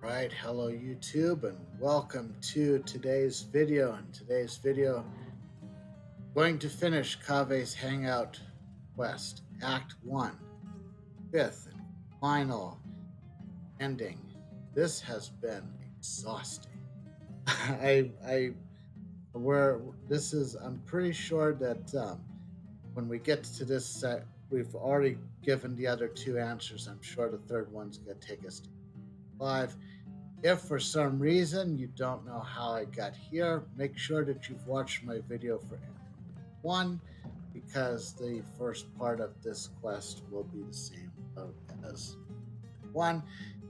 Right, hello YouTube and welcome to today's video. In today's video, going to finish Kaveh's Hangout quest, Act 1, fifth and final ending. This has been exhausting. I where this is I'm pretty sure that when we get to this set, we've already given the other two answers. I'm sure the third one's gonna take us to 5. If for some reason you don't know how I got here, make sure that you've watched my video for one, because the first part of this quest will be the same as one.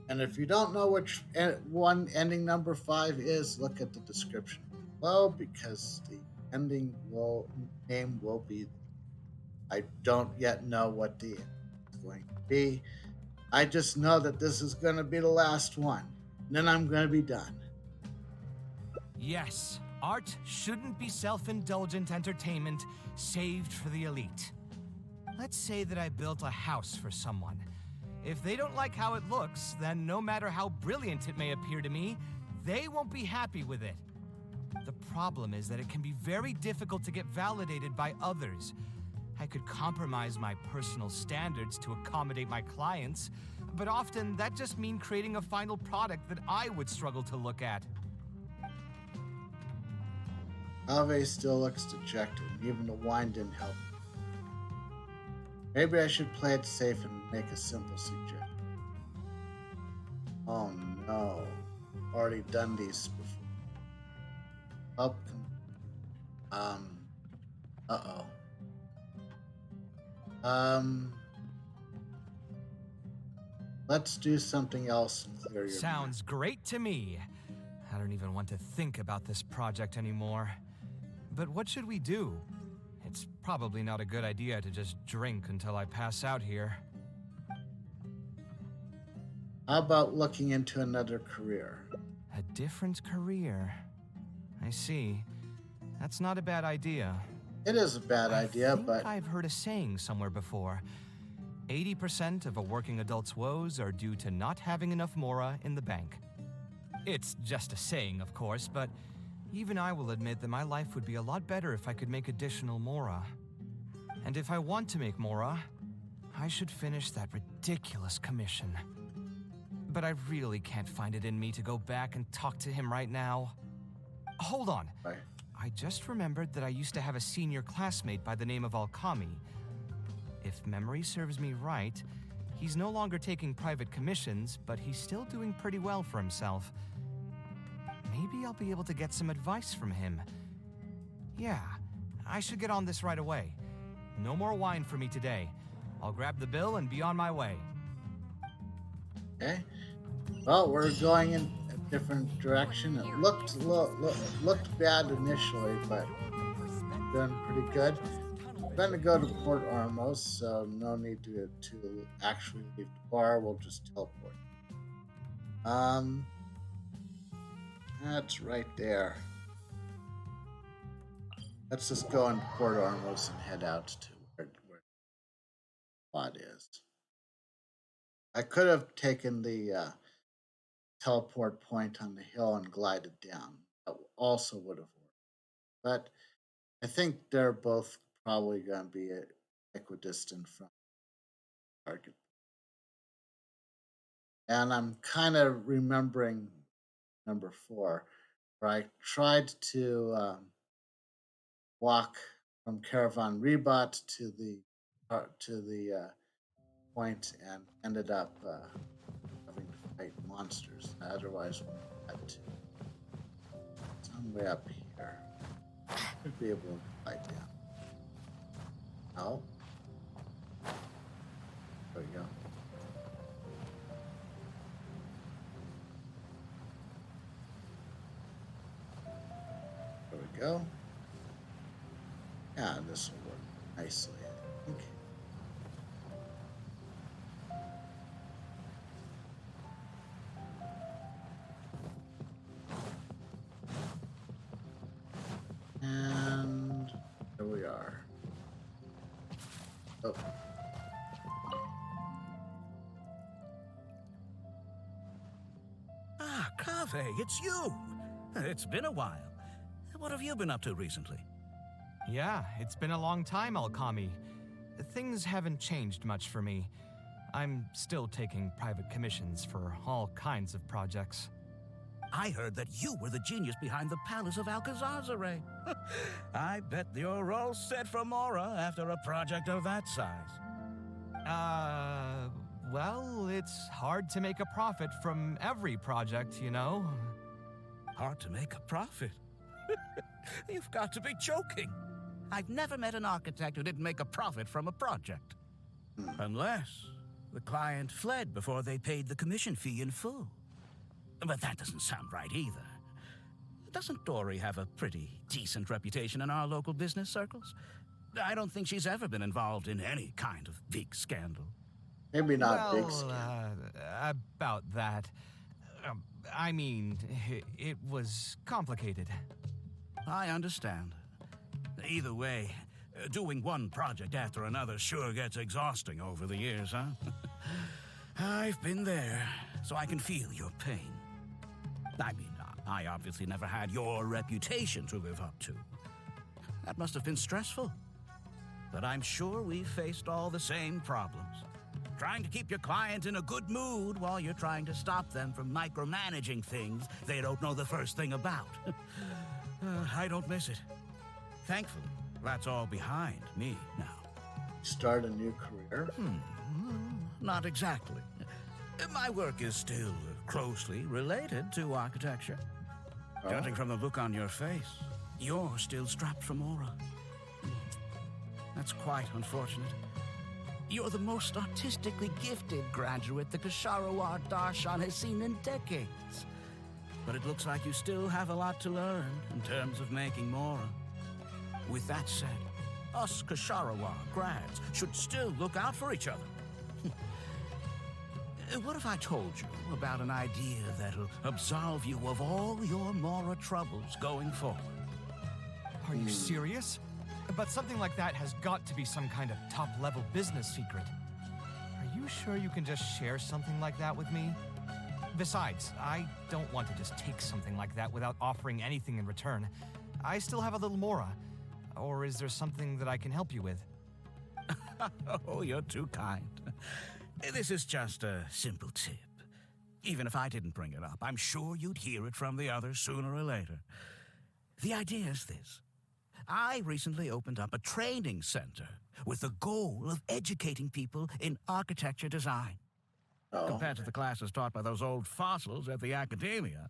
And if you don't know which one ending number 5 is, look at the description below because the ending will name will be. I don't yet know what the end is going to be. I just know that this is going to be the last one. And then I'm going to be done. Yes, art shouldn't be self-indulgent entertainment saved for the elite. Let's say that I built a house for someone. If they don't like how it looks, then no matter how brilliant it may appear to me, they won't be happy with it. The problem is that it can be very difficult to get validated by others. I could compromise my personal standards to accommodate my clients, but often that just means creating a final product that I would struggle to look at. Kaveh still looks dejected, and even the wine didn't help. Maybe I should play it safe and make a simple suggestion. Oh no, already done these before. Up, um, uh oh. Let's do something else and clear your mind. Sounds great to me. I don't even want to think about this project anymore. But what should we do? It's probably not a good idea to just drink until I pass out here. How about looking into another career? A different career. I see. That's not a bad idea. It is a bad idea, but I've heard a saying somewhere before. 80% of a working adult's woes are due to not having enough mora in the bank. It's just a saying, of course, but even I will admit that my life would be a lot better if I could make additional mora. And if I want to make mora, I should finish that ridiculous commission. But I really can't find it in me to go back and talk to him right now. Hold on. right. I just remembered that I used to have a senior classmate by the name of Alkami. If memory serves me right, he's no longer taking private commissions, but he's still doing pretty well for himself. Maybe I'll be able to get some advice from him. Yeah, I should get on this right away. No more wine for me today. I'll grab the bill and be on my way. Okay. Well, we're going in a different direction. It looked bad initially, but done pretty good. I'm going to go to Port Ormos, so no need to actually leave the bar. We'll just teleport. That's right there. Let's just go into Port Ormos and head out to where the spot is. I could have taken the teleport point on the hill and glided down. That also would have worked. But I think they're both probably going to be equidistant from target. And I'm kind of remembering number 4, where I tried to walk from Caravan Rebat to the point and ended up having to fight monsters. I otherwise would have had to. Some way up here. Should be able to glide down. No. There we go. There we go. Yeah, this will work nicely, I think. And there we are. Oh. Kaveh, it's you! It's been a while. What have you been up to recently? Yeah, it's been a long time, Alkami. Things haven't changed much for me. I'm still taking private commissions for all kinds of projects. I heard that you were the genius behind the Palace of Alcazazare. I bet you're all set for Mora after a project of that size. Well, it's hard to make a profit from every project, you know? Hard to make a profit? You've got to be joking. I've never met an architect who didn't make a profit from a project. Unless the client fled before they paid the commission fee in full. But that doesn't sound right either. Doesn't Dory have a pretty decent reputation in our local business circles? I don't think she's ever been involved in any kind of big scandal. Maybe not big Well, scale. about that. I mean, it was complicated. I understand. Either way, doing one project after another sure gets exhausting over the years, huh? I've been there, so I can feel your pain. I mean, I obviously never had your reputation to live up to. That must have been stressful. But I'm sure we've faced all the same problems. Trying to keep your client in a good mood while you're trying to stop them from micromanaging things they don't know the first thing about. I don't miss it. Thankfully, that's all behind me now. Start a new career? Not exactly. My work is still closely related to architecture. Oh. Judging from the look on your face, you're still strapped for Mora. That's quite unfortunate. You're the most artistically gifted graduate the Kasharawar Darshan has seen in decades. But it looks like you still have a lot to learn in terms of making Mora. With that said, us Kasharawar grads should still look out for each other. What if I told you about an idea that'll absolve you of all your Mora troubles going forward? Are you serious? But something like that has got to be some kind of top-level business secret. Are you sure you can just share something like that with me? Besides, I don't want to just take something like that without offering anything in return. I still have a little Mora. Or is there something that I can help you with? Oh, you're too kind. This is just a simple tip. Even if I didn't bring it up, I'm sure you'd hear it from the others sooner or later. The idea is this. I recently opened up a training center with the goal of educating people in architecture design. Compared to the classes taught by those old fossils at the academia,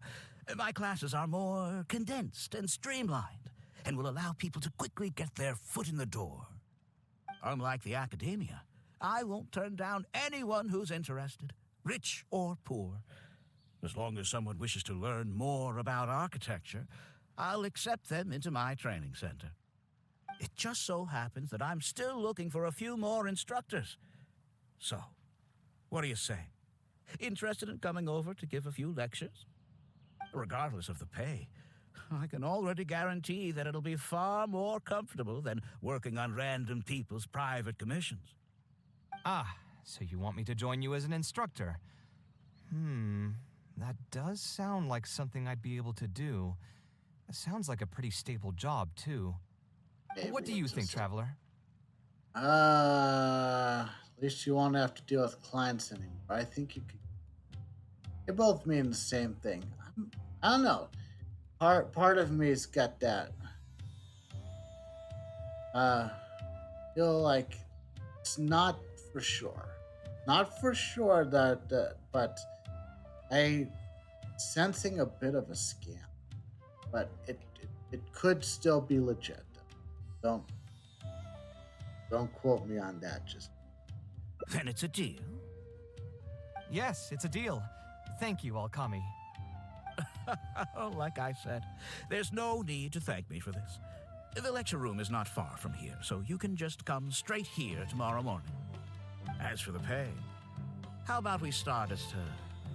my classes are more condensed and streamlined and will allow people to quickly get their foot in the door. Unlike the academia, I won't turn down anyone who's interested, rich or poor. As long as someone wishes to learn more about architecture, I'll accept them into my training center. It just so happens that I'm still looking for a few more instructors. So, what do you say? Interested in coming over to give a few lectures? Regardless of the pay, I can already guarantee that it'll be far more comfortable than working on random people's private commissions. Ah, so you want me to join you as an instructor? That does sound like something I'd be able to do. It sounds like a pretty stable job, too. Maybe What do you it's think, just- Traveler? At least you won't have to deal with clients anymore. I think you could. They both mean the same thing. I don't know. Part of me's got that. Feel like it's not for sure. Not for sure that, but I sensing a bit of a scam. But it could still be legit. Don't quote me on that. Just Then it's a deal. Yes, it's a deal. Thank you, Alkami. Oh, like I said, there's no need to thank me for this. The lecture room is not far from here, so you can just come straight here tomorrow morning. As for the pay, how about we start at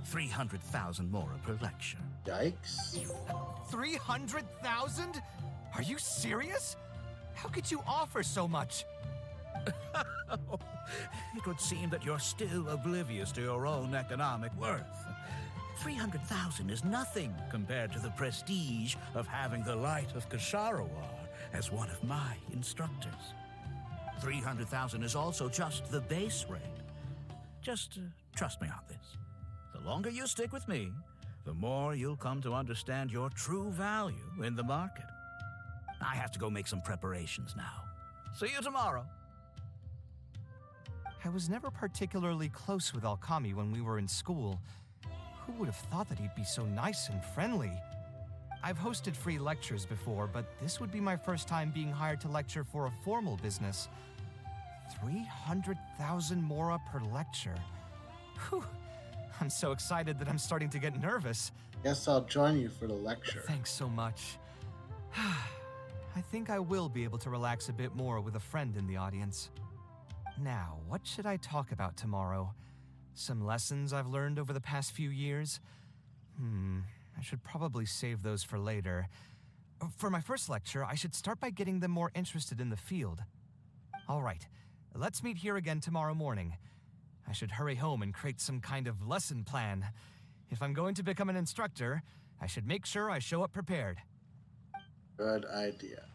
300,000 more per lecture? yikes. 300,000? Are you serious? How could you offer so much? It would seem that you're still oblivious to your own economic worth. 300,000 is nothing compared to the prestige of having the Light of Kasharawar as one of my instructors. 300,000 is also just the base rate. Just trust me on this. The longer you stick with me, the more you'll come to understand your true value in the market. I have to go make some preparations now. See you tomorrow. I was never particularly close with Alkami when we were in school. Who would have thought that he'd be so nice and friendly? I've hosted free lectures before, but this would be my first time being hired to lecture for a formal business. 300,000 mora per lecture. Whew. I'm so excited that I'm starting to get nervous. Guess I'll join you for the lecture. Thanks so much. I think I will be able to relax a bit more with a friend in the audience. Now, what should I talk about tomorrow? Some lessons I've learned over the past few years? I should probably save those for later. For my first lecture, I should start by getting them more interested in the field. All right, let's meet here again tomorrow morning. I should hurry home and create some kind of lesson plan. If I'm going to become an instructor, I should make sure I show up prepared. Good idea.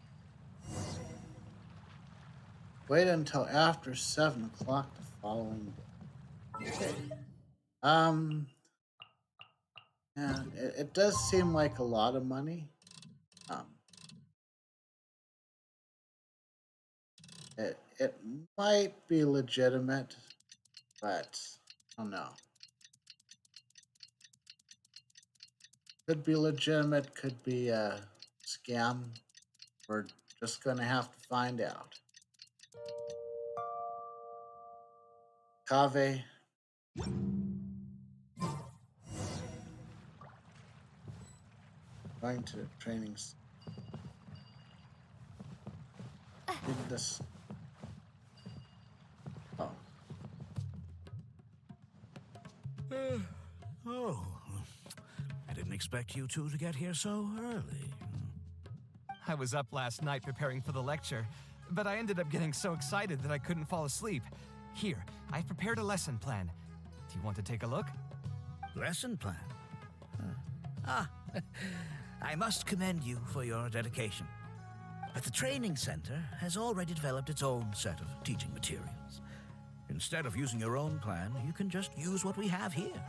Wait until after 7 o'clock the following day. Okay. Yeah, it does seem like a lot of money. It might be legitimate, but I don't know. Could be legitimate, could be a scam. We're just gonna have to find out. Kaveh. Going to trainings. Did this. Oh. Oh. I didn't expect you two to get here so early. I was up last night preparing for the lecture, but I ended up getting so excited that I couldn't fall asleep. Here, I've prepared a lesson plan. Do you want to take a look? Lesson plan? I must commend you for your dedication. But the training center has already developed its own set of teaching materials. Instead of using your own plan, you can just use what we have here.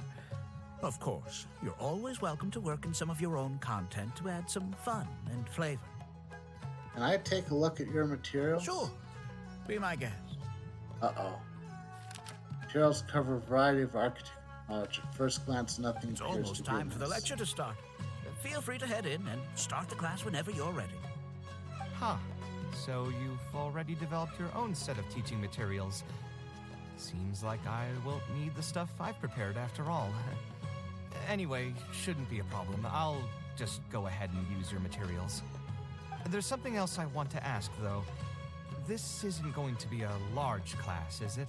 Of course, you're always welcome to work in some of your own content to add some fun and flavor. Can I take a look at your materials? Sure. Be my guest. Uh-oh. Materials cover a variety of architecture knowledge. At first glance, nothing It's appears almost to be time for the amiss. lecture to start. Feel free to head in and start the class whenever you're ready. Huh. So you've already developed your own set of teaching materials. Seems like I won't need the stuff I've prepared after all. Anyway, shouldn't be a problem. I'll just go ahead and use your materials. There's something else I want to ask, though. This isn't going to be a large class, is it?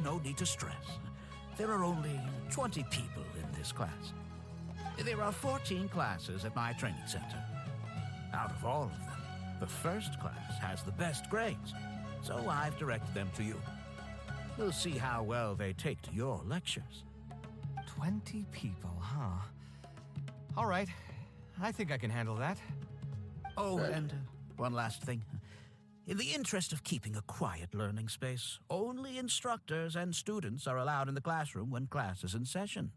No need to stress. There are only 20 people in this class. There are 14 classes at my training center. Out of all of them, the first class has the best grades, so I've directed them to you. We'll see how well they take to your lectures. 20 people, huh? All right. I think I can handle that. Oh, and one last thing. In the interest of keeping a quiet learning space, only instructors and students are allowed in the classroom when class is in session.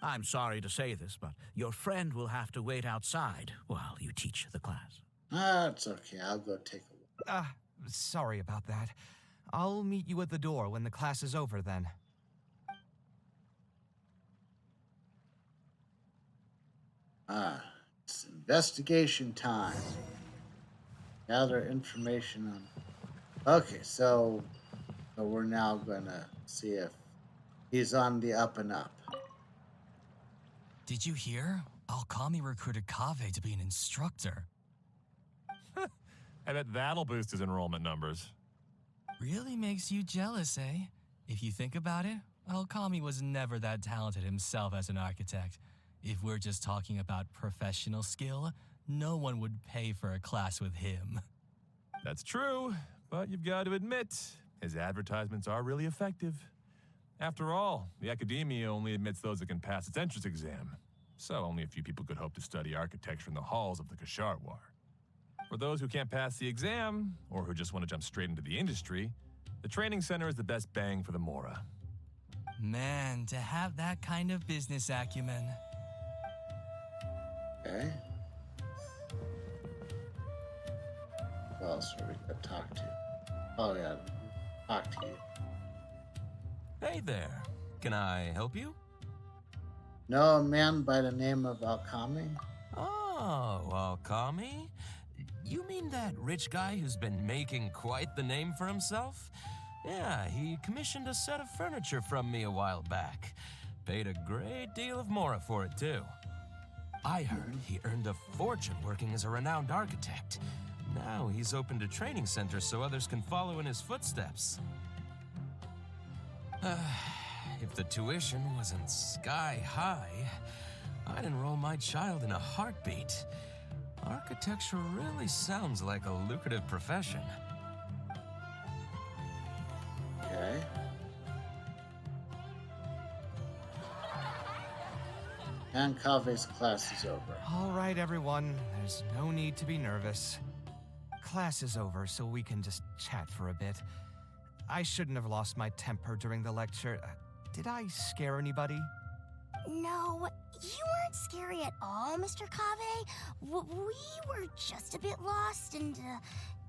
I'm sorry to say this, but your friend will have to wait outside while you teach the class. It's okay. I'll go take a look. Sorry about that. I'll meet you at the door when the class is over then. It's investigation time. Gather information on... Okay, so we're now gonna see if he's on the up and up. Did you hear? Alkami recruited Kaveh to be an instructor. I bet that'll boost his enrollment numbers. Really makes you jealous, eh? If you think about it, Alkami was never that talented himself as an architect. If we're just talking about professional skill, no one would pay for a class with him. That's true, but you've got to admit, his advertisements are really effective. After all, the academia only admits those that can pass its entrance exam. So only a few people could hope to study architecture in the halls of the Kasharwar. For those who can't pass the exam, or who just want to jump straight into the industry, the training center is the best bang for the Mora. Man, to have that kind of business acumen. Okay. Who else are we gonna talk to? Oh yeah, talk to you. Hey there. Can I help you? Know a man by the name of Alkami? Oh, Alkami? You mean that rich guy who's been making quite the name for himself? Yeah, he commissioned a set of furniture from me a while back. Paid a great deal of Mora for it, too. I heard he earned a fortune working as a renowned architect. Now he's opened a training center so others can follow in his footsteps. If the tuition wasn't sky high, I'd enroll my child in a heartbeat. Architecture really sounds like a lucrative profession. Okay. And Kaveh's class is over. All right, everyone. There's no need to be nervous. Class is over, so we can just chat for a bit. I shouldn't have lost my temper during the lecture. Did I scare anybody? No, you weren't scary at all, Mr. Kaveh. We were just a bit lost and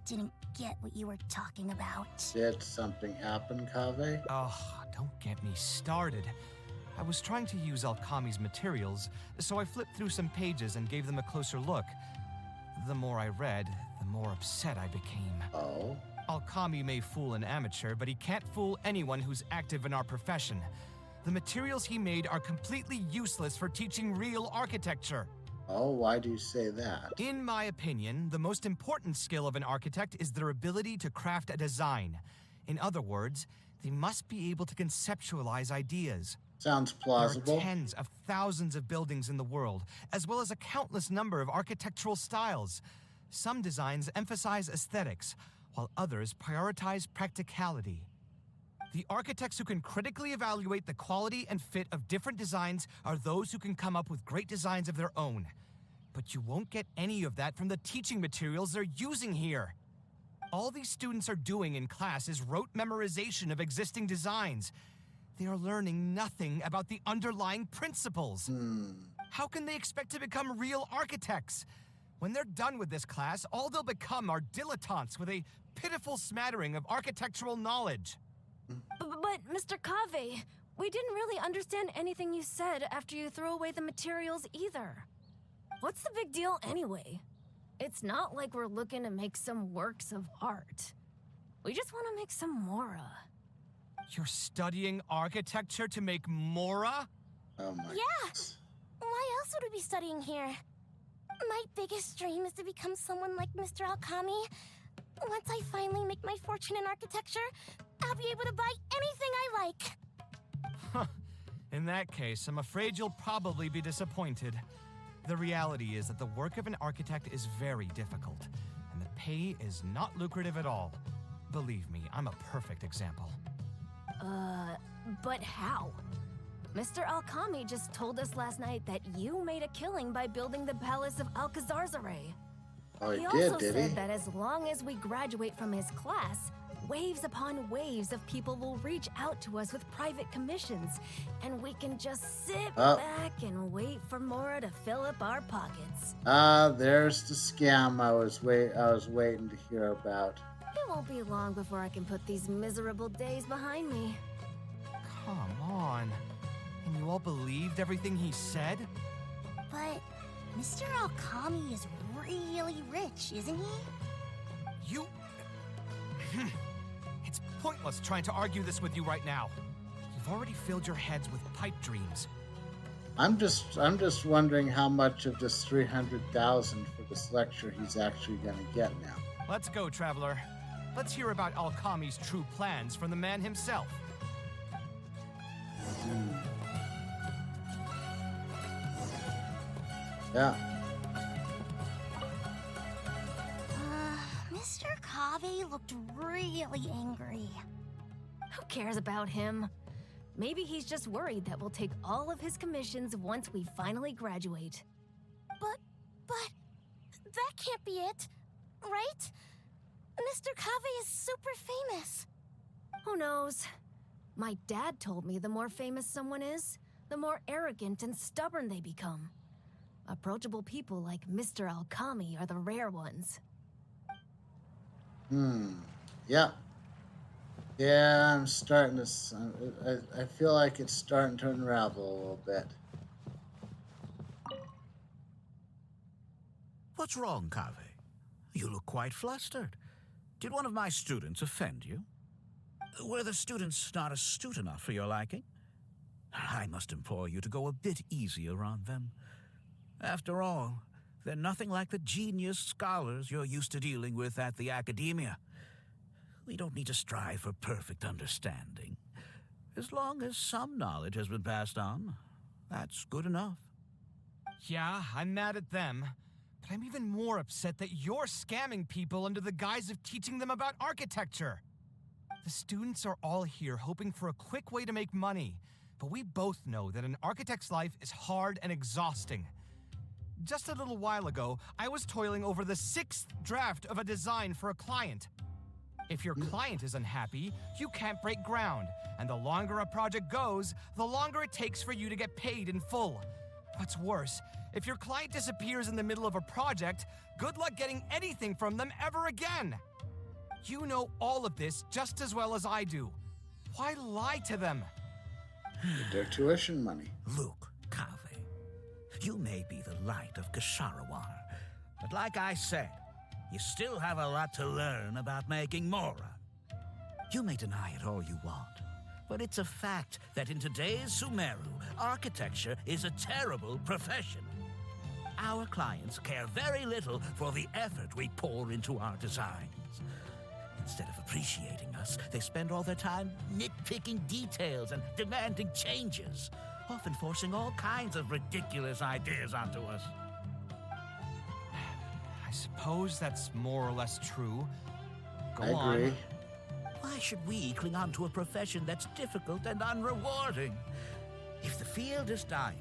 didn't get what you were talking about. Did something happen, Kaveh? Oh, don't get me started. I was trying to use Alkami's materials, so I flipped through some pages and gave them a closer look. The more I read, the more upset I became. Oh. Alkami may fool an amateur, but he can't fool anyone who's active in our profession. The materials he made are completely useless for teaching real architecture. Oh, why do you say that? In my opinion, the most important skill of an architect is their ability to craft a design. In other words, they must be able to conceptualize ideas. Sounds plausible. There are tens of thousands of buildings in the world, as well as a countless number of architectural styles. Some designs emphasize aesthetics, while others prioritize practicality. The architects who can critically evaluate the quality and fit of different designs are those who can come up with great designs of their own. But you won't get any of that from the teaching materials they're using here. All these students are doing in class is rote memorization of existing designs. They are learning nothing about the underlying principles. How can they expect to become real architects? When they're done with this class, all they'll become are dilettantes with a pitiful smattering of architectural knowledge. But Mr. Kaveh, we didn't really understand anything you said after you threw away the materials either. What's the big deal anyway? It's not like we're looking to make some works of art. We just want to make some Mora. You're studying architecture to make Mora? Oh my Yeah. goodness. Why else would we be studying here? My biggest dream is to become someone like Mr. Alkami. Once I finally make my fortune in architecture, I'll be able to buy anything I like. In that case, I'm afraid you'll probably be disappointed. The reality is that the work of an architect is very difficult, and the pay is not lucrative at all. Believe me, I'm a perfect example. But how? Mr. Alkami just told us last night that you made a killing by building the palace of Alcazarzare. Oh, He he also did said he? that as long as we graduate from his class, waves upon waves of people will reach out to us with private commissions, and we can just sit Oh. back and wait for Mora to fill up our pockets. There's the scam I was waiting to hear about. It won't be long before I can put these miserable days behind me. Come on. And you all believed everything he said? But Mr. Alkami is really rich, isn't he? You... It's pointless trying to argue this with you right now. You've already filled your heads with pipe dreams. I'm just wondering how much of this 300,000 for this lecture he's actually gonna get now. Let's go, traveler. Let's hear about Alkami's true plans from the man himself. Yeah. Mr. Kaveh looked really angry. Who cares about him? Maybe he's just worried that we'll take all of his commissions once we finally graduate. But that can't be it, right? Mr. Kaveh is super famous. Who knows? My dad told me the more famous someone is, the more arrogant and stubborn they become. Approachable people like Mr. Alkami are the rare ones. Yeah. Yeah, I'm starting to... I feel like it's starting to unravel a little bit. What's wrong, Kaveh? You look quite flustered. Did one of my students offend you? Were the students not astute enough for your liking? I must implore you to go a bit easier on them. After all, they're nothing like the genius scholars you're used to dealing with at the academia. We don't need to strive for perfect understanding. As long as some knowledge has been passed on, that's good enough. Yeah, I'm mad at them. But I'm even more upset that you're scamming people under the guise of teaching them about architecture. The students are all here hoping for a quick way to make money, but we both know that an architect's life is hard and exhausting. Just a little while ago, I was toiling over the 6th draft of a design for a client. If your client is unhappy, you can't break ground, and the longer a project goes, the longer it takes for you to get paid in full. What's worse, if your client disappears in the middle of a project, good luck getting anything from them ever again. You know all of this just as well as I do. Why lie to them? Their tuition money. Look, Kaveh, you may be the light of Kasharawan, but like I said, you still have a lot to learn about making Mora. You may deny it all you want, but it's a fact that in today's Sumeru, architecture is a terrible profession. Our clients care very little for the effort we pour into our designs. Instead of appreciating us, they spend all their time nitpicking details and demanding changes, often forcing all kinds of ridiculous ideas onto us. I suppose that's more or less true. Go I agree. on. Why should we cling on to a profession that's difficult and unrewarding? If the field is dying,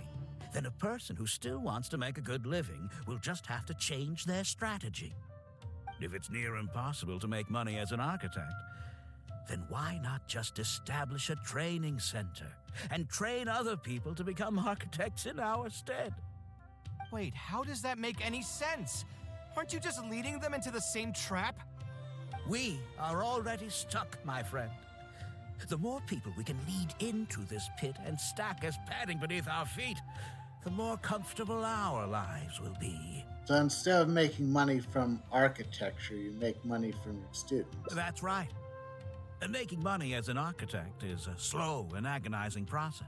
then a person who still wants to make a good living will just have to change their strategy. If it's near impossible to make money as an architect, then why not just establish a training center and train other people to become architects in our stead? Wait, how does that make any sense? Aren't you just leading them into the same trap? We are already stuck, my friend. The more people we can lead into this pit and stack as padding beneath our feet, the more comfortable our lives will be. So instead of making money from architecture, you make money from your students. That's right. And making money as an architect is a slow and agonizing process.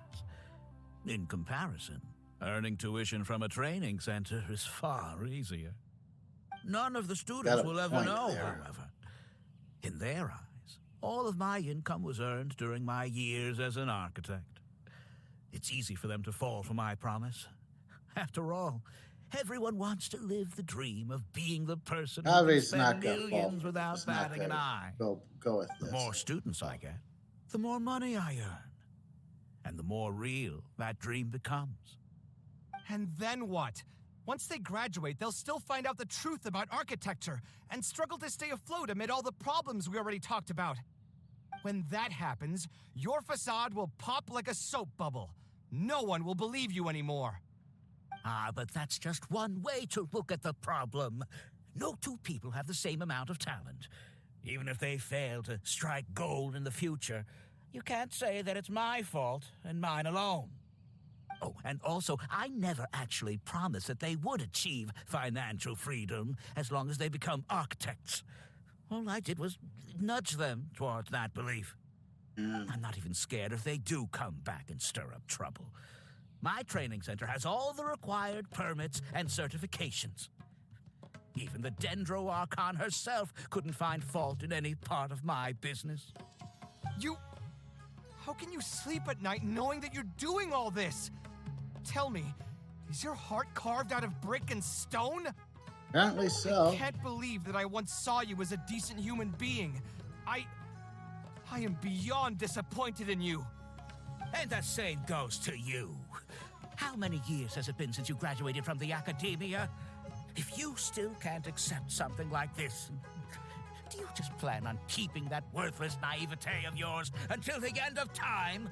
In comparison, earning tuition from a training center is far easier. None of the students will ever know, however. In their eyes, all of my income was earned during my years as an architect. It's easy for them to fall for my promise. After all, everyone wants to live the dream of being the person who can spend millions without batting an eye. Go with this. The more students I get, the more money I earn. And the more real that dream becomes. And then what? Once they graduate, they'll still find out the truth about architecture and struggle to stay afloat amid all the problems we already talked about. When that happens, your facade will pop like a soap bubble. No one will believe you anymore. Ah, but that's just one way to look at the problem. No two people have the same amount of talent. Even if they fail to strike gold in the future, you can't say that it's my fault and mine alone. Oh, and also, I never actually promised that they would achieve financial freedom as long as they become architects. All I did was nudge them towards that belief. I'm not even scared if they do come back and stir up trouble. My training center has all the required permits and certifications. Even the Dendro Archon herself couldn't find fault in any part of my business. How can you sleep at night knowing that you're doing all this? Tell me, is your heart carved out of brick and stone? Apparently so. I can't believe that I once saw you as a decent human being. I am beyond disappointed in you. And the same goes to you. How many years has it been since you graduated from the academia? If you still can't accept something like this, do you just plan on keeping that worthless naivete of yours until the end of time?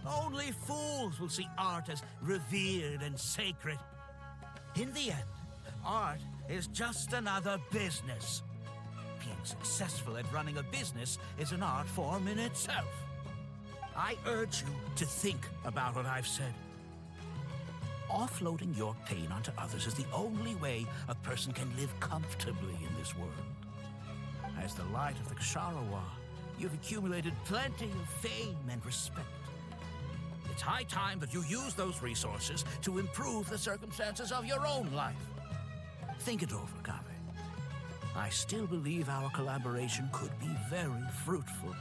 Only fools will see art as revered and sacred. In the end, art is just another business. Being successful at running a business is an art form in itself. I urge you to think about what I've said. Offloading your pain onto others is the only way a person can live comfortably in this world. As the light of the Ksharowa, you've accumulated plenty of fame and respect. It's high time that you use those resources to improve the circumstances of your own life. Think it over, Kaveh. I still believe our collaboration could be very fruitful.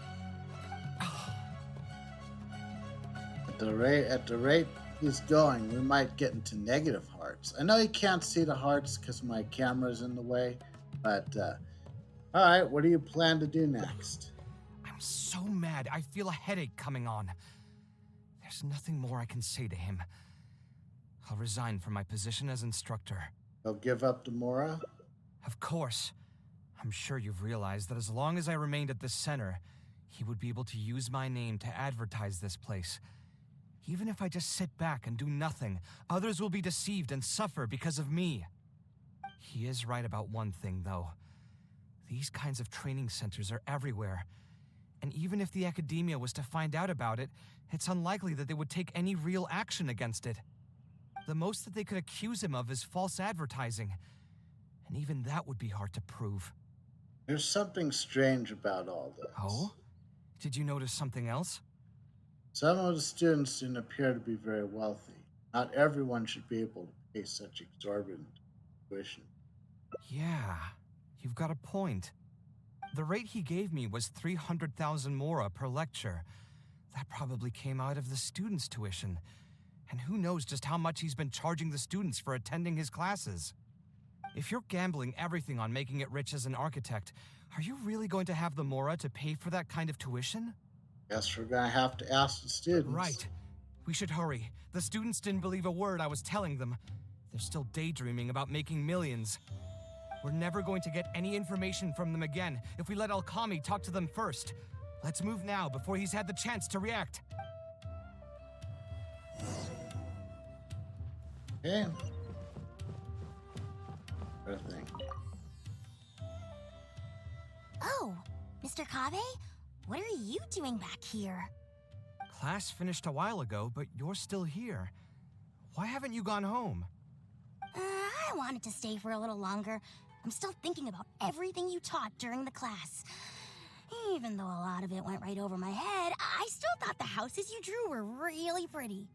At the rate he's going, we might get into negative hearts. I know you can't see the hearts because my camera's in the way, but all right, what do you plan to do next? I'm so mad. I feel a headache coming on. There's nothing more I can say to him. I'll resign from my position as instructor. He'll give up to Mora? Of course. I'm sure you've realized that as long as I remained at this center, he would be able to use my name to advertise this place. Even if I just sit back and do nothing, others will be deceived and suffer because of me. He is right about one thing, though. These kinds of training centers are everywhere. And even if the academia was to find out about it, it's unlikely that they would take any real action against it. The most that they could accuse him of is false advertising. And even that would be hard to prove. There's something strange about all this. Oh? Did you notice something else? Some of the students didn't appear to be very wealthy. Not everyone should be able to pay such exorbitant tuition. Yeah, you've got a point. The rate he gave me was 300,000 mora per lecture. That probably came out of the students' tuition. And who knows just how much he's been charging the students for attending his classes. If you're gambling everything on making it rich as an architect, are you really going to have the mora to pay for that kind of tuition? Guess we're gonna have to ask the students. Right. We should hurry. The students didn't believe a word I was telling them. They're still daydreaming about making millions. We're never going to get any information from them again if we let Alkami talk to them first. Let's move now before he's had the chance to react. Okay. What a thing. Oh, Mr. Kaveh? What are you doing back here? Class finished a while ago, but you're still here. Why haven't you gone home? I wanted to stay for a little longer. I'm still thinking about everything you taught during the class. Even though a lot of it went right over my head, I still thought the houses you drew were really pretty.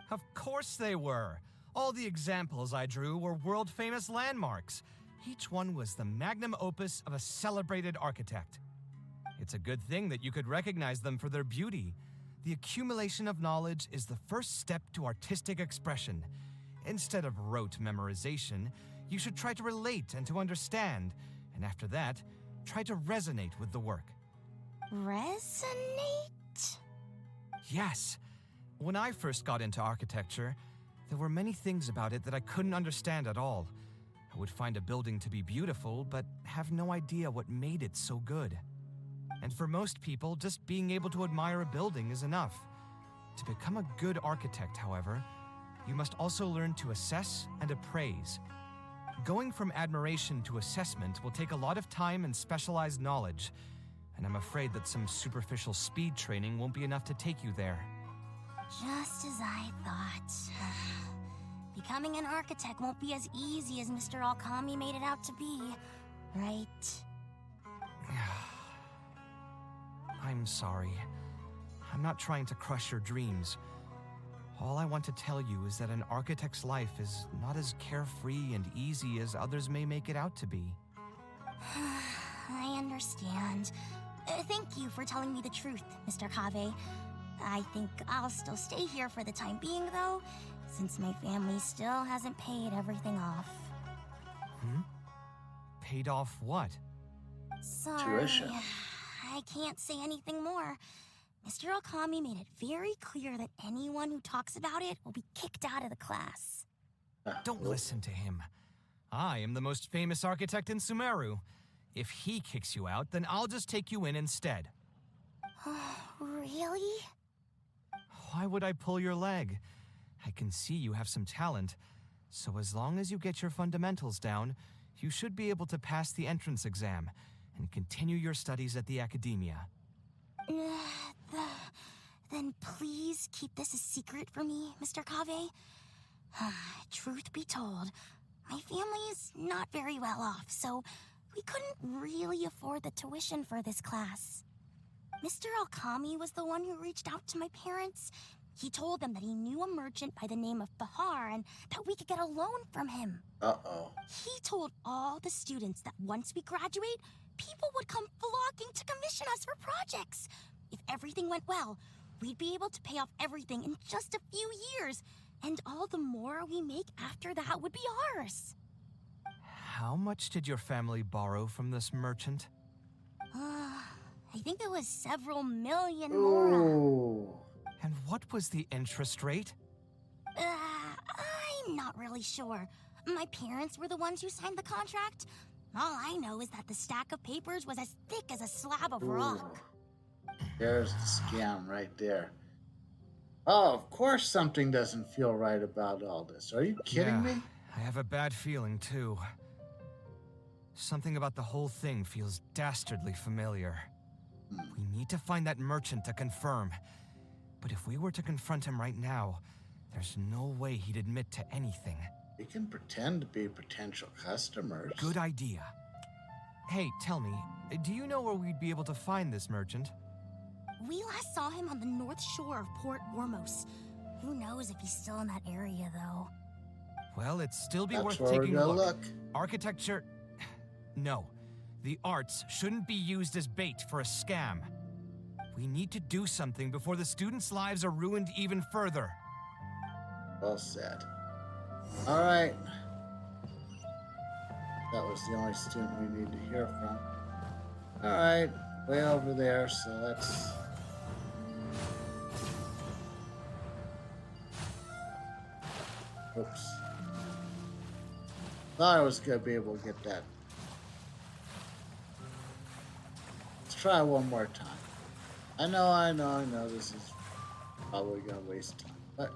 Of course they were. All the examples I drew were world-famous landmarks. Each one was the magnum opus of a celebrated architect. It's a good thing that you could recognize them for their beauty. The accumulation of knowledge is the first step to artistic expression. Instead of rote memorization, you should try to relate and to understand, and after that, try to resonate with the work. Resonate? Yes. When I first got into architecture, there were many things about it that I couldn't understand at all. I would find a building to be beautiful, but have no idea what made it so good. And for most people, just being able to admire a building is enough. To become a good architect, however, you must also learn to assess and appraise. Going from admiration to assessment will take a lot of time and specialized knowledge, and I'm afraid that some superficial speed training won't be enough to take you there. Just as I thought. Becoming an architect won't be as easy as Mr. Alkami made it out to be, right? I'm sorry. I'm not trying to crush your dreams. All I want to tell you is that an architect's life is not as carefree and easy as others may make it out to be. I understand. Thank you for telling me the truth, Mr. Kaveh. I think I'll still stay here for the time being, though, since my family still hasn't paid everything off. Paid off what? Sorry. Tuition. I can't say anything more. Mr. Okami made it very clear that anyone who talks about it will be kicked out of the class. Don't listen to him. I am the most famous architect in Sumeru. If he kicks you out, then I'll just take you in instead. Really? Why would I pull your leg? I can see you have some talent, so as long as you get your fundamentals down, you should be able to pass the entrance exam and continue your studies at the academia. Then please keep this a secret from me, Mr. Kaveh. Truth be told, my family is not very well off, so we couldn't really afford the tuition for this class. Mr. Okami was the one who reached out to my parents. He told them that he knew a merchant by the name of Bahar and that we could get a loan from him. Uh-oh. He told all the students that once we graduate, people would come flocking to commission us for projects. If everything went well, we'd be able to pay off everything in just a few years, and all the more we make after that would be ours. How much did your family borrow from this merchant? I think it was several million more. Ooh. And what was the interest rate? I'm not really sure. My parents were the ones who signed the contract. All I know is that the stack of papers was as thick as a slab of rock. There's the scam right there. Oh, of course something doesn't feel right about all this. Are you kidding me? I have a bad feeling, too. Something about the whole thing feels dastardly familiar. We need to find that merchant to confirm. But if we were to confront him right now, there's no way he'd admit to anything. We can pretend to be potential customers. Good idea. Hey, tell me, do you know where we'd be able to find this merchant? We last saw him on the north shore of Port Ormos. Who knows if he's still in that area, though. Well, it'd still be That's worth where we're taking a gonna look. look. Architecture... No. The arts shouldn't be used as bait for a scam. We need to do something before the students' lives are ruined even further. Well said. All right. That was the only student we need to hear from. All right, way over there, so let's... Oops. Thought I was going to be able to get that. Let's try one more time. I know this is probably going to waste time, but...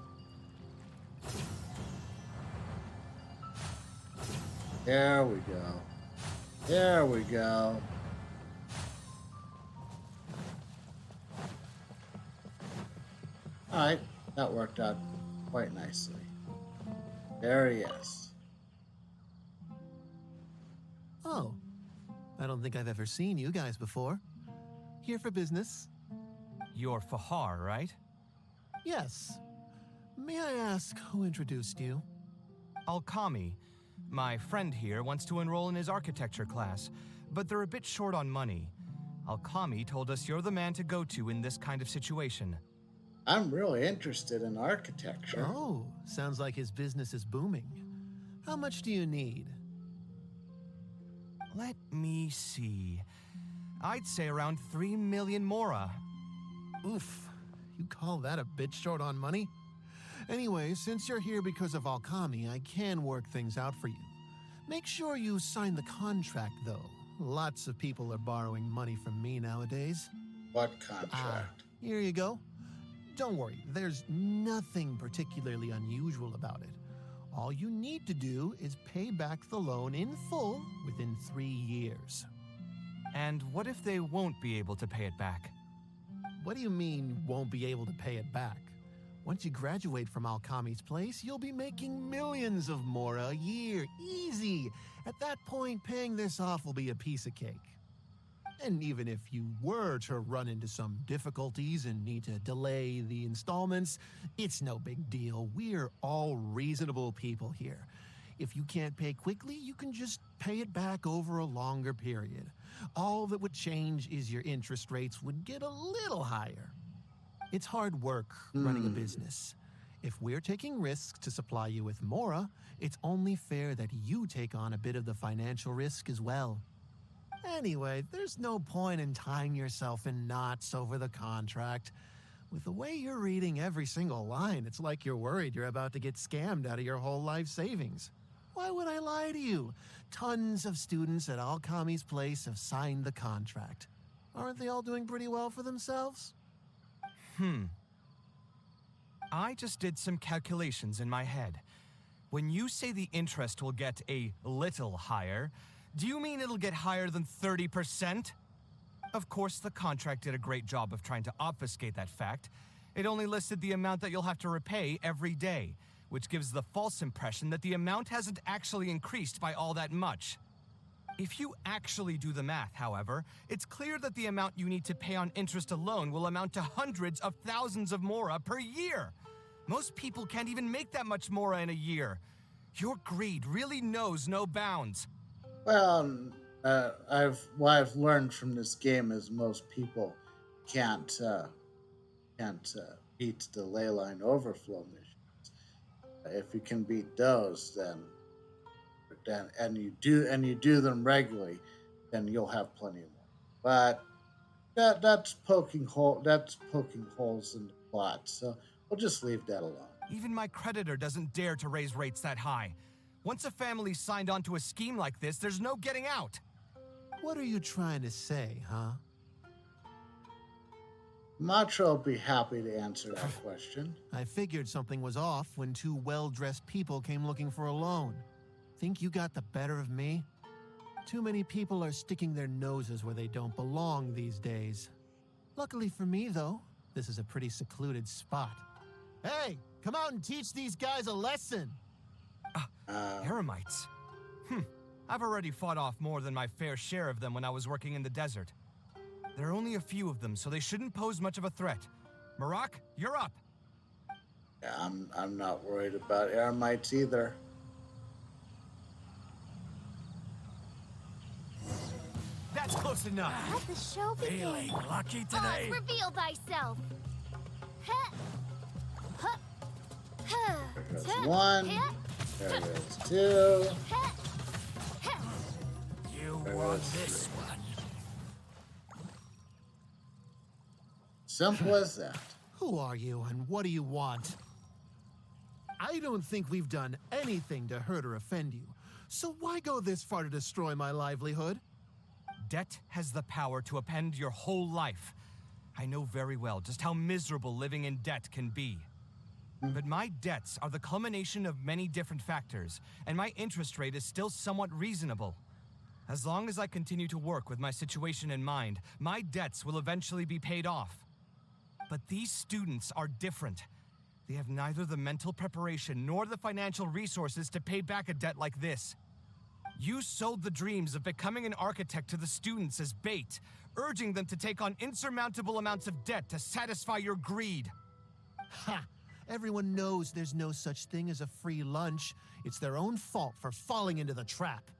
There we go. There we go. Alright, that worked out quite nicely. There he is. Oh, I don't think I've ever seen you guys before. Here for business? You're Fahar, right? Yes. May I ask who introduced you? Alkami. My friend here wants to enroll in his architecture class, but they're a bit short on money. Alkami told us you're the man to go to in this kind of situation. I'm really interested in architecture. Oh, sounds like his business is booming. How much do you need? Let me see. I'd say around 3 million mora. Oof, you call that a bit short on money? Anyway, since you're here because of Alkami, I can work things out for you. Make sure you sign the contract, though. Lots of people are borrowing money from me nowadays. What contract? Here you go. Don't worry, there's nothing particularly unusual about it. All you need to do is pay back the loan in full within 3 years. And what if they won't be able to pay it back? What do you mean, won't be able to pay it back? Once you graduate from Alkami's place, you'll be making millions of mora a year. Easy! At that point, paying this off will be a piece of cake. And even if you were to run into some difficulties and need to delay the installments, it's no big deal. We're all reasonable people here. If you can't pay quickly, you can just pay it back over a longer period. All that would change is your interest rates would get a little higher. It's hard work running a business. If we're taking risks to supply you with mora, it's only fair that you take on a bit of the financial risk as well. Anyway, there's no point in tying yourself in knots over the contract. With the way you're reading every single line, it's like you're worried you're about to get scammed out of your whole life savings. Why would I lie to you? Tons of students at Alkami's place have signed the contract. Aren't they all doing pretty well for themselves? I just did some calculations in my head. When you say the interest will get a little higher, do you mean it'll get higher than 30%? Of course, the contract did a great job of trying to obfuscate that fact. It only listed the amount that you'll have to repay every day, which gives the false impression that the amount hasn't actually increased by all that much. If you actually do the math, however, it's clear that the amount you need to pay on interest alone will amount to hundreds of thousands of mora per year. Most people can't even make that much mora in a year. Your greed really knows no bounds. Well, what I've learned from this game is most people can't beat the ley line overflow missions. If you can beat those, then and you do them regularly, then you'll have plenty more. But that's poking holes in the plot. So we'll just leave that alone. Even my creditor doesn't dare to raise rates that high. Once a family's signed on to a scheme like this, there's no getting out. What are you trying to say, huh? Matra will be happy to answer that question. I figured something was off when two well-dressed people came looking for a loan. Think you got the better of me? Too many people are sticking their noses where they don't belong these days. Luckily for me, though, this is a pretty secluded spot. Hey, come out and teach these guys a lesson! Eremites? I've already fought off more than my fair share of them when I was working in the desert. There are only a few of them, so they shouldn't pose much of a threat. Marak, you're up! Yeah, I'm not worried about Eremites either. That's close enough! Let the show begin. Feeling lucky today? Reveal thyself. Huh. Huh. Huh. There goes one. There goes two. You want this one? Simple as that. Who are you and what do you want? I don't think we've done anything to hurt or offend you. So why go this far to destroy my livelihood? Debt has the power to upend your whole life. I know very well just how miserable living in debt can be. But my debts are the culmination of many different factors, and my interest rate is still somewhat reasonable. As long as I continue to work with my situation in mind, my debts will eventually be paid off. But these students are different. They have neither the mental preparation nor the financial resources to pay back a debt like this. You sold the dreams of becoming an architect to the students as bait, urging them to take on insurmountable amounts of debt to satisfy your greed. Ha! Everyone knows there's no such thing as a free lunch. It's their own fault for falling into the trap.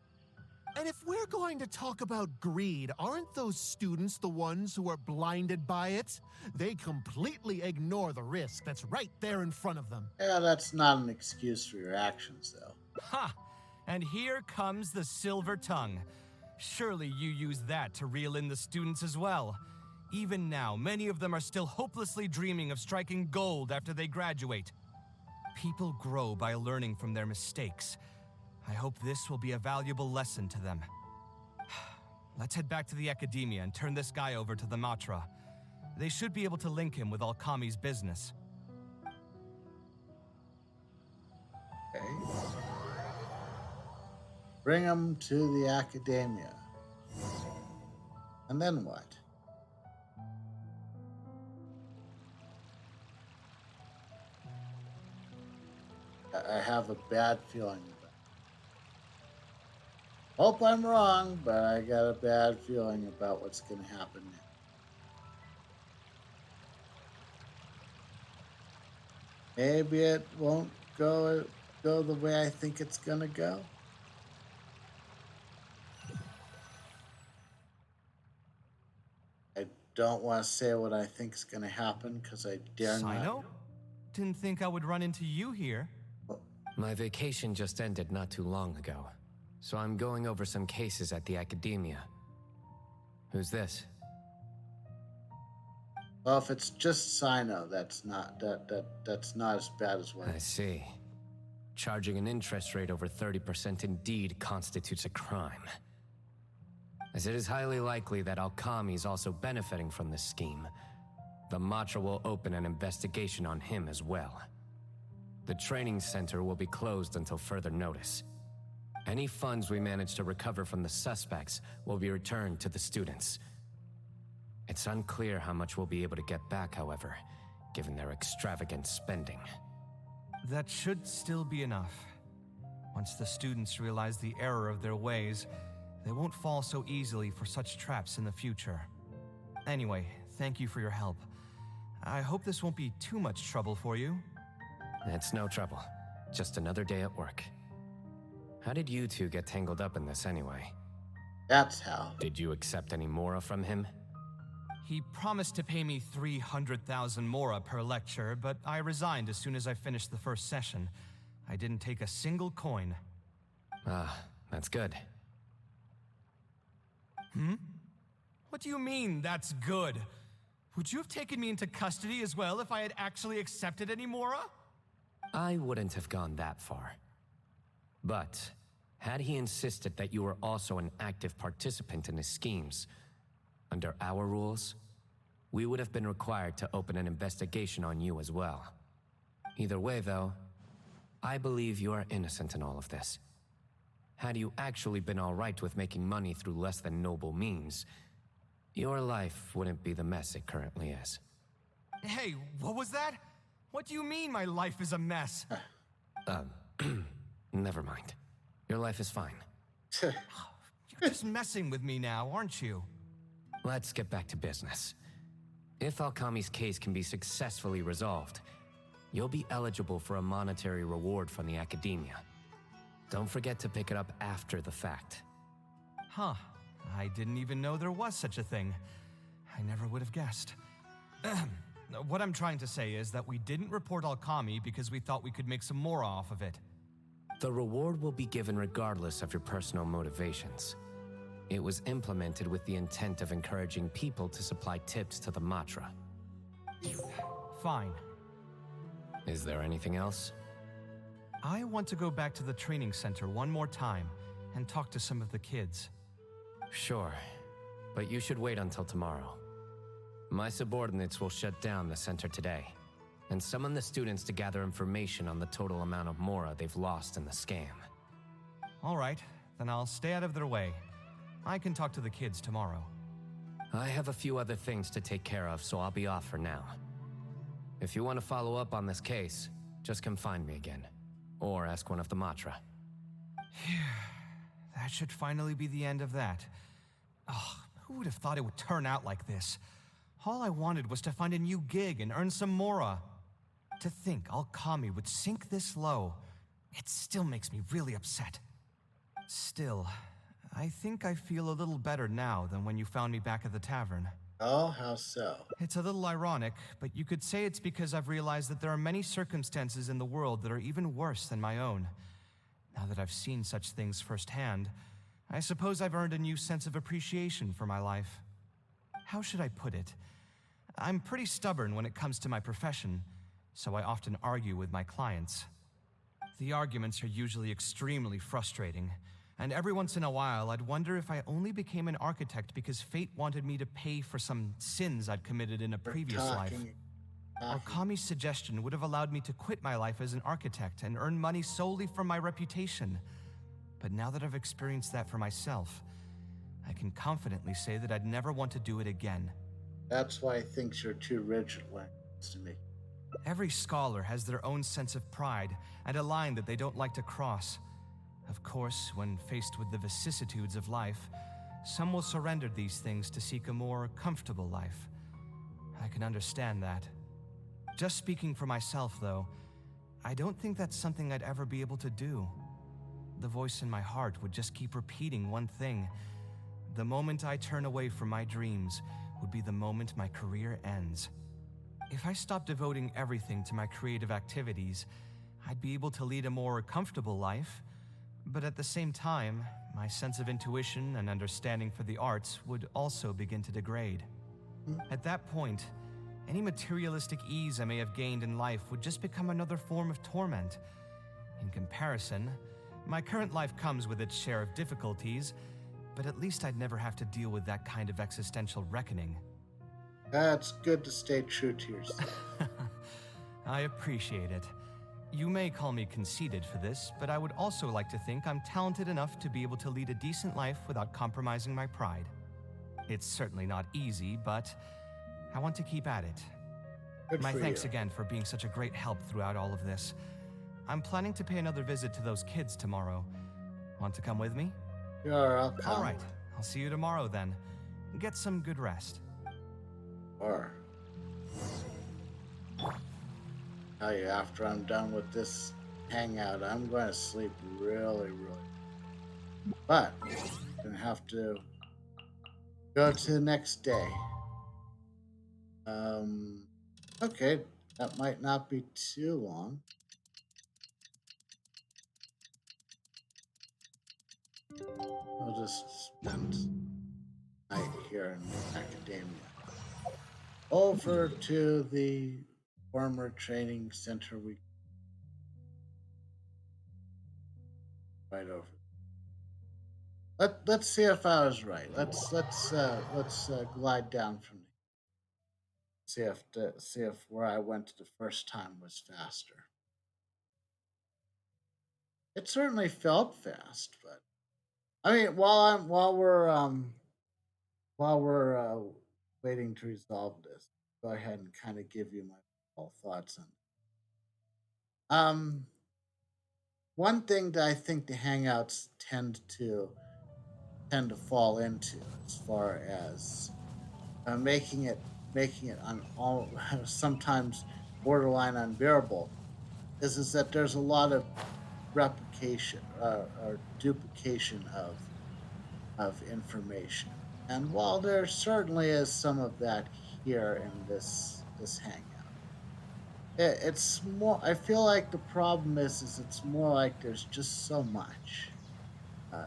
And if we're going to talk about greed, aren't those students the ones who are blinded by it? They completely ignore the risk that's right there in front of them. Yeah, that's not an excuse for your actions, though. Ha! And here comes the silver tongue. Surely you use that to reel in the students as well. Even now, many of them are still hopelessly dreaming of striking gold after they graduate. People grow by learning from their mistakes. I hope this will be a valuable lesson to them. Let's head back to the academia and turn this guy over to the Matra. They should be able to link him with Alkami's business. Okay. Bring him to the academia. And then what? I have a bad feeling about it. Hope I'm wrong, but I got a bad feeling about what's going to happen next. Maybe it won't go the way I think it's going to go. I don't want to say what I think is going to happen because I dare not. Sino? Didn't think I would run into you here. My vacation just ended not too long ago, so I'm going over some cases at the academia. Who's this? Well, if it's just Sino, that's not that's not as bad as what. I see. Charging an interest rate over 30% indeed constitutes a crime. As it is highly likely that Alkami is also benefiting from this scheme, the Matra will open an investigation on him as well. The training center will be closed until further notice. Any funds we manage to recover from the suspects will be returned to the students. It's unclear how much we'll be able to get back, however, given their extravagant spending. That should still be enough. Once the students realize the error of their ways, they won't fall so easily for such traps in the future. Anyway, thank you for your help. I hope this won't be too much trouble for you. It's no trouble. Just another day at work. How did you two get tangled up in this anyway? That's how. Did you accept any mora from him? He promised to pay me 300,000 mora per lecture, but I resigned as soon as I finished the first session. I didn't take a single coin. Ah, that's good. What do you mean, that's good? Would you have taken me into custody as well if I had actually accepted any mora? I wouldn't have gone that far. But, had he insisted that you were also an active participant in his schemes, under our rules, we would have been required to open an investigation on you as well. Either way, though, I believe you are innocent in all of this. Had you actually been all right with making money through less than noble means, your life wouldn't be the mess it currently is. Hey, what was that? What do you mean my life is a mess? Never mind. Your life is fine. You're just messing with me now, aren't you? Let's get back to business. If Alkami's case can be successfully resolved, you'll be eligible for a monetary reward from the academia. Don't forget to pick it up after the fact. Huh. I didn't even know there was such a thing. I never would have guessed. What I'm trying to say is that we didn't report Alkami because we thought we could make some more off of it. The reward will be given regardless of your personal motivations. It was implemented with the intent of encouraging people to supply tips to the Matra. Fine. Is there anything else? I want to go back to the training center one more time and talk to some of the kids. Sure, but you should wait until tomorrow. My subordinates will shut down the center today and summon the students to gather information on the total amount of mora they've lost in the scam. All right, then I'll stay out of their way. I can talk to the kids tomorrow. I have a few other things to take care of, so I'll be off for now. If you want to follow up on this case, just come find me again. Or ask one of the Matra. That should finally be the end of that. Oh, who would have thought it would turn out like this? All I wanted was to find a new gig and earn some mora. To think Alkami would sink this low, it still makes me really upset. Still, I think I feel a little better now than when you found me back at the tavern. Oh, how so? It's a little ironic, but you could say it's because I've realized that there are many circumstances in the world that are even worse than my own. Now that I've seen such things firsthand, I suppose I've earned a new sense of appreciation for my life. How should I put it? I'm pretty stubborn when it comes to my profession, so I often argue with my clients. The arguments are usually extremely frustrating, and every once in a while I'd wonder if I only became an architect because fate wanted me to pay for some sins I'd committed in a previous life. Alkami's suggestion would have allowed me to quit my life as an architect and earn money solely from my reputation. But now that I've experienced that for myself, I can confidently say that I'd never want to do it again. That's why he thinks you're too rigid when it comes to me. Every scholar has their own sense of pride and a line that they don't like to cross. Of course, when faced with the vicissitudes of life, some will surrender these things to seek a more comfortable life. I can understand that. Just speaking for myself, though, I don't think that's something I'd ever be able to do. The voice in my heart would just keep repeating one thing. The moment I turn away from my dreams would be the moment my career ends. If I stopped devoting everything to my creative activities, I'd be able to lead a more comfortable life, But at the same time, my sense of intuition and understanding for the arts would also begin to degrade. At that point, any materialistic ease I may have gained in life would just become another form of torment. In comparison, my current life comes with its share of difficulties, but at least I'd never have to deal with that kind of existential reckoning. That's good to stay true to yourself. I appreciate it. You may call me conceited for this, but I would also like to think I'm talented enough to be able to lead a decent life without compromising my pride. It's certainly not easy, but I want to keep at it. Good My for thanks you. again for being such a great help throughout all of this. I'm planning to pay another visit to those kids tomorrow. Want to come with me? Sure, I'll come. All right, I'll see you tomorrow then. Get some good rest. Or tell you, after I'm done with this hangout, I'm going to sleep really. But I'm gonna have to go to the next day. Okay, that might not be too long. I'll just spend the night here in academia. Over to the former training center we right over. Let's see if I was right. Let's glide down from there. See if where I went the first time was faster. It certainly felt fast, but I mean, while we're waiting to resolve this, go ahead and kind of give you my full thoughts on it. One thing that I think the hangouts tend to fall into, as far as making it on all sometimes borderline unbearable, is that there's a lot of replication or duplication of information. And while there certainly is some of that here in this hangout, it's more. I feel like the problem is it's more like there's just so much uh,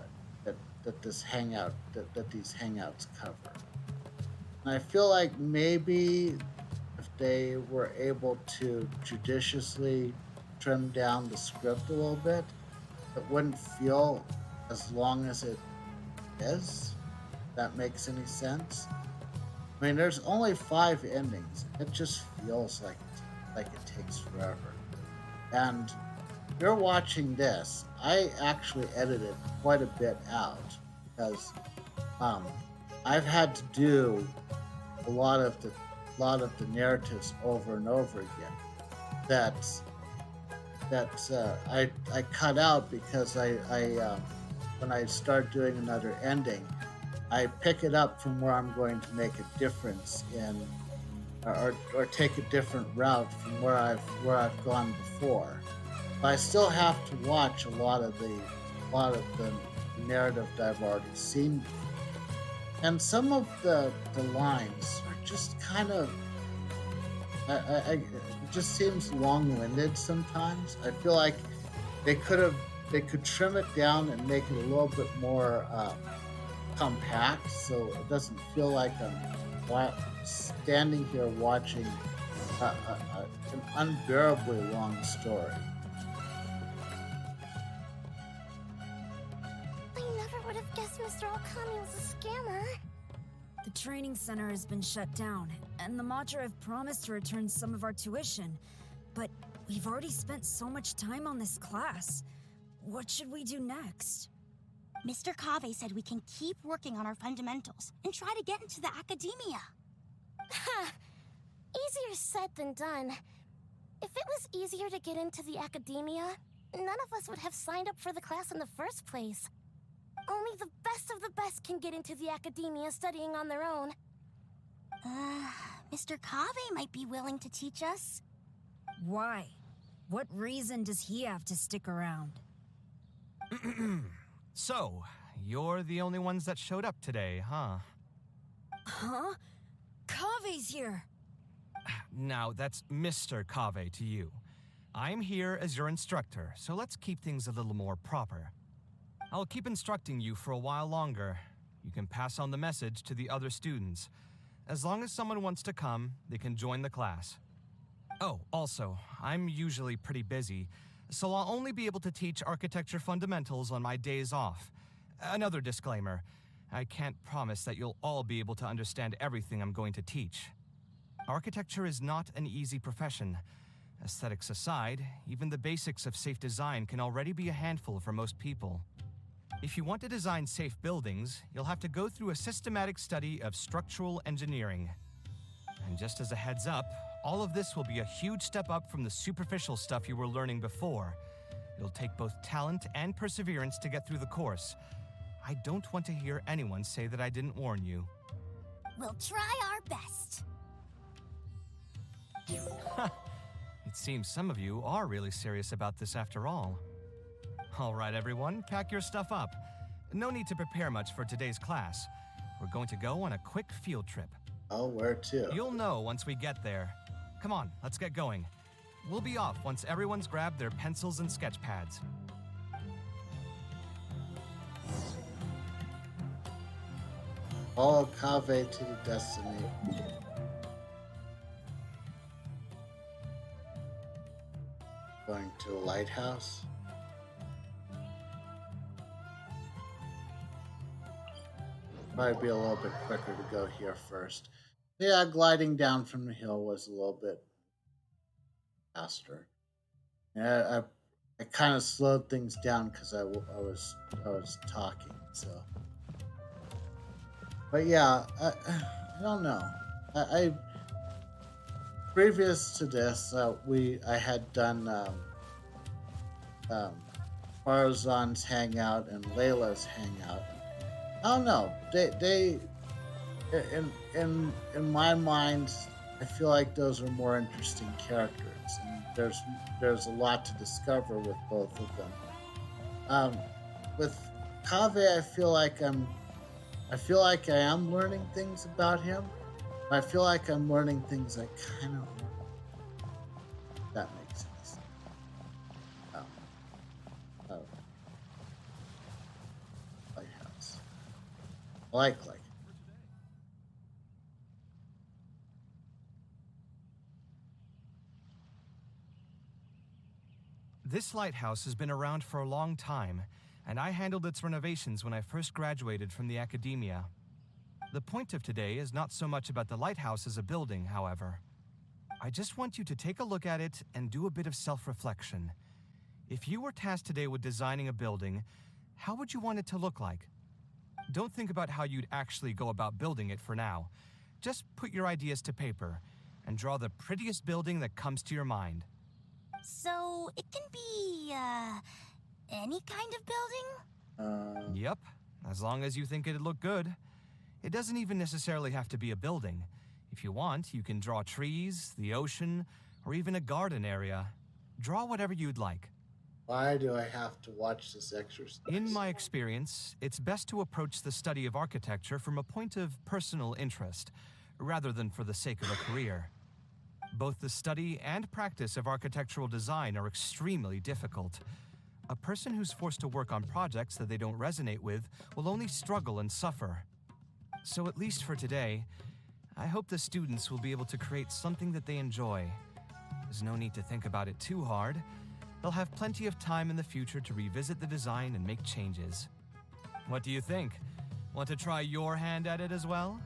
that these hangouts cover. And I feel like maybe if they were able to judiciously trim down the script a little bit, it wouldn't feel as long as it is. If that makes any sense. I mean, there's only 5 endings. It just feels like it takes forever. And if you're watching this, I actually edited quite a bit out because I've had to do a lot of the narratives over and over again. That I cut out because I when I start doing another ending, I pick it up from where I'm going to make a difference in, or take a different route from where I've gone before. But I still have to watch a lot of the narrative that I've already seen before. And some of the lines are just kind of it just seems long-winded sometimes. I feel like they could trim it down and make it a little bit more compact, so it doesn't feel like I'm standing here watching an unbearably long story. I never would have guessed Mr. Alkami was a scammer. The training center has been shut down, and the Matra have promised to return some of our tuition. But we've already spent so much time on this class. What should we do next? Mr. Kaveh said we can keep working on our fundamentals and try to get into the academia. Ha! Easier said than done. If it was easier to get into the academia, none of us would have signed up for the class in the first place. Only the best of the best can get into the academia studying on their own. Mr. Kaveh might be willing to teach us. Why? What reason does he have to stick around? So, you're the only ones that showed up today, huh? Huh? Kaveh's here! Now, that's Mr. Kaveh to you. I'm here as your instructor, so let's keep things a little more proper. I'll keep instructing you for a while longer. You can pass on the message to the other students. As long as someone wants to come, they can join the class. Oh, also, I'm usually pretty busy, so I'll only be able to teach architecture fundamentals on my days off. Another disclaimer, I can't promise that you'll all be able to understand everything I'm going to teach. Architecture is not an easy profession. Aesthetics aside, even the basics of safe design can already be a handful for most people. If you want to design safe buildings, you'll have to go through a systematic study of structural engineering. And just as a heads up, all of this will be a huge step up from the superficial stuff you were learning before. It'll take both talent and perseverance to get through the course. I don't want to hear anyone say that I didn't warn you. We'll try our best. It seems some of you are really serious about this after all. All right, everyone, pack your stuff up. No need to prepare much for today's class. We're going to go on a quick field trip. Oh, where to? You'll know once we get there. Come on, let's get going. We'll be off once everyone's grabbed their pencils and sketch pads. Follow Kaveh to the destination. Going to a lighthouse. Probably be a little bit quicker to go here first. Yeah, gliding down from the hill was a little bit faster. Yeah, I kind of slowed things down because I was talking. So, but yeah, I don't know. I previous to this, I had done Farazan's Hangout and Layla's Hangout. I don't know. They in my mind, I feel like those are more interesting characters, and there's a lot to discover with both of them. With Kaveh, I feel like I am learning things about him. I feel like I'm learning things I kind of. That makes sense. Lighthouse. Like. This lighthouse has been around for a long time, and I handled its renovations when I first graduated from the academia. The point of today is not so much about the lighthouse as a building, however. I just want you to take a look at it and do a bit of self-reflection. If you were tasked today with designing a building, how would you want it to look like? Don't think about how you'd actually go about building it for now. Just put your ideas to paper and draw the prettiest building that comes to your mind. So, it can be, any kind of building? Yep, as long as you think it'd look good. It doesn't even necessarily have to be a building. If you want, you can draw trees, the ocean, or even a garden area. Draw whatever you'd like. Why do I have to watch this exercise? In my experience, it's best to approach the study of architecture from a point of personal interest, rather than for the sake of a career. Both the study and practice of architectural design are extremely difficult. A person who's forced to work on projects that they don't resonate with will only struggle and suffer. So at least for today, I hope the students will be able to create something that they enjoy. There's no need to think about it too hard. They'll have plenty of time in the future to revisit the design and make changes. What do you think? Want to try your hand at it as well?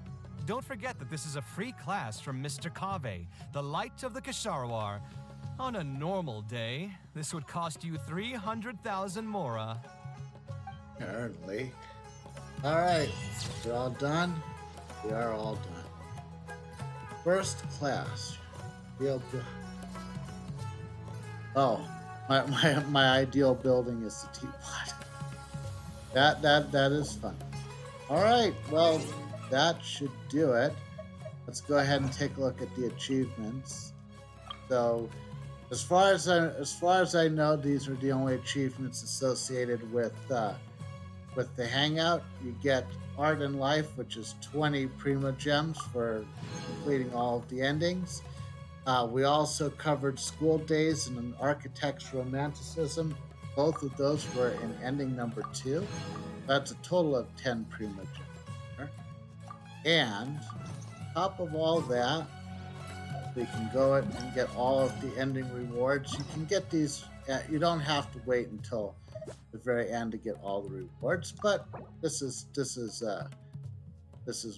Don't forget that this is a free class from Mr. Kaveh, the Light of the Kasharwar. On a normal day, this would cost you 300,000 mora. Apparently. All right, we're all done. We are all done. First class. Oh, my ideal building is the teapot. That is fun. All right, well. That should do it. Let's go ahead and take a look at the achievements. So, as far as I know, these are the only achievements associated with the Hangout. You get Art and Life, which is 20 Prima Gems for completing all of the endings. We also covered School Days and an Architect's Romanticism, Both of those were in ending number 2. That's a total of 10 Primogen. And on top of all that, we can go and get all of the ending rewards. You can get these. You don't have to wait until the very end to get all the rewards. But this is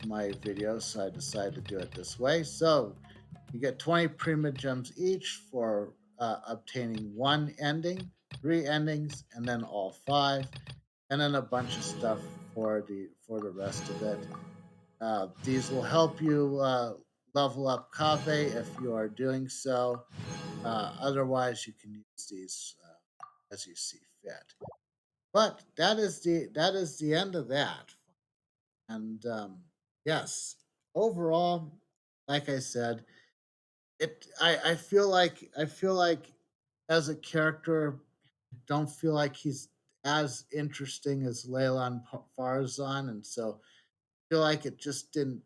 my video, so I decided to do it this way. So you get 20 Prima Gems each for obtaining one ending, 3 endings, and then all 5, and then a bunch of stuff for the rest of it. These will help you level up Kaveh if you are doing so. Otherwise, you can use these as you see fit. But that is the end of that. And yes, overall, like I said, I feel like as a character, I don't feel like he's as interesting as Leyland Farzan, and so I feel like it just didn't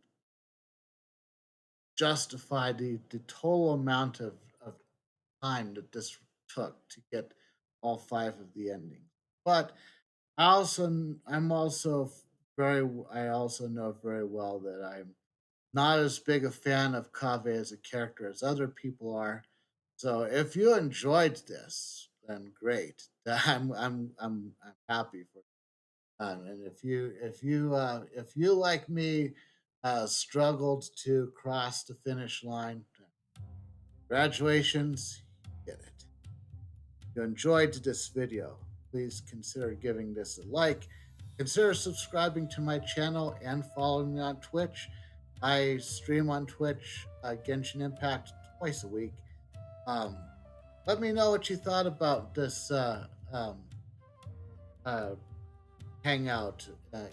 justify the total amount of time that this took to get all 5 of the endings. But I'm also I also know very well that I'm not as big a fan of Kaveh as a character as other people are. So if you enjoyed this, then great. I'm happy for you. And if you like me struggled to cross the finish line, congratulations, you did it. If you enjoyed this video, please consider giving this a like. Consider subscribing to my channel and following me on Twitch. I stream on Twitch Genshin Impact twice a week. Um, Let me know what you thought about this uh, hangout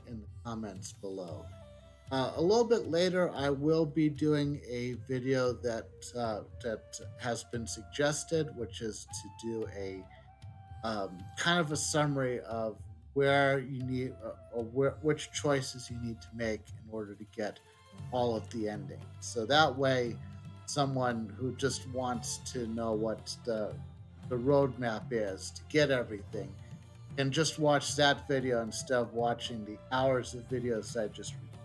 in the comments below. A little bit later, I will be doing a video that has been suggested, which is to do a kind of a summary of where you need or which choices you need to make in order to get all of the endings. So that way, someone who just wants to know what the roadmap is to get everything can just watch that video instead of watching the hours of videos I just recorded,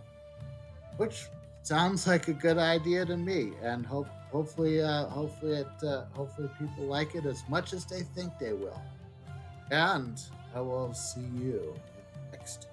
which sounds like a good idea to me. And hopefully people like it as much as they think they will. And I will see you in the next